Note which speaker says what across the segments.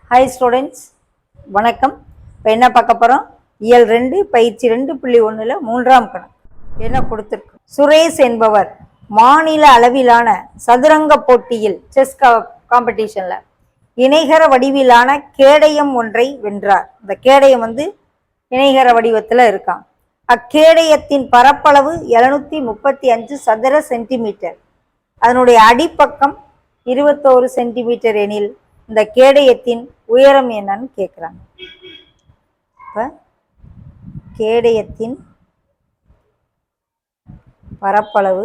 Speaker 1: Hi students, வணக்கம். இப்போ என்ன பார்க்க போகிறோம்? இயல் 2 பயிற்சி 2.1 மூன்றாம் கணக்கு என்ன கொடுத்துருக்கு. சுரேஷ் என்பவர் மாநில அளவிலான சதுரங்க போட்டியில் செஸ் காம்படிஷனில் இணைகர வடிவிலான கேடயம் ஒன்றை வென்றார். இந்த கேடயம் இணைகர வடிவத்தில் இருக்கான். அக்கேடயத்தின் பரப்பளவு 735 சதுர சென்டிமீட்டர். அதனுடைய அடிப்பக்கம் 21 சென்டிமீட்டர் எனில் இந்த கேடயத்தின் உயரம் என்னன்னு கேட்குறாங்க. இப்போ கேடயத்தின் பரப்பளவு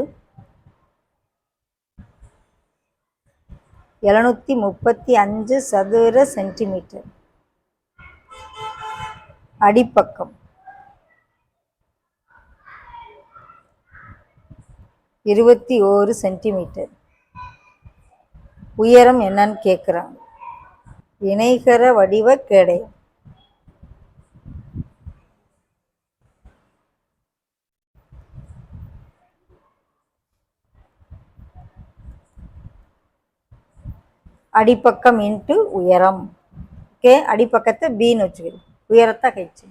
Speaker 1: 735 சதுர சென்டிமீட்டர், அடிப்பக்கம் 21 சென்டிமீட்டர், உயரம் என்னன்னு கேட்குறாங்க. இணைகர வடிவ கேடயம். அடிப்பக்கம் இன்ட்டு உயரம். ஓகே, அடிப்பக்கத்தை பின்னு வச்சுக்கணும், உயரத்தை ஹெச்.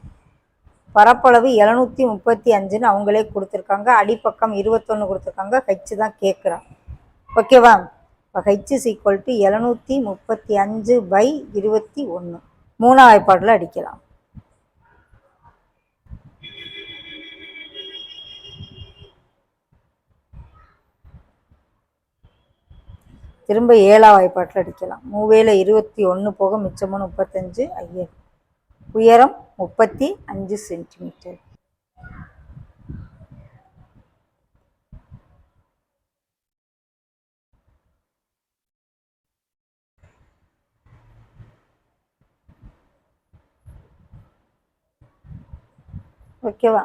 Speaker 1: பரப்பளவு 735ன்னு அவங்களே கொடுத்துருக்காங்க. அடிப்பக்கம் 21 கொடுத்துருக்காங்க. ஹெச் தான் கேட்குறான். ஓகேவா? இப்போ ஹெச் இஸ் ஈக்குவல் டு 735/21. மூணாம் வாய்ப்பாட்டில் அடிக்கலாம். திரும்ப 7ஆம் வாய்ப்பாட்டில் அடிக்கலாம். 3/21 போக மிச்சமும் 35. ஐயர் உயரம் 35 சென்டிமீட்டர். ஓகேவா?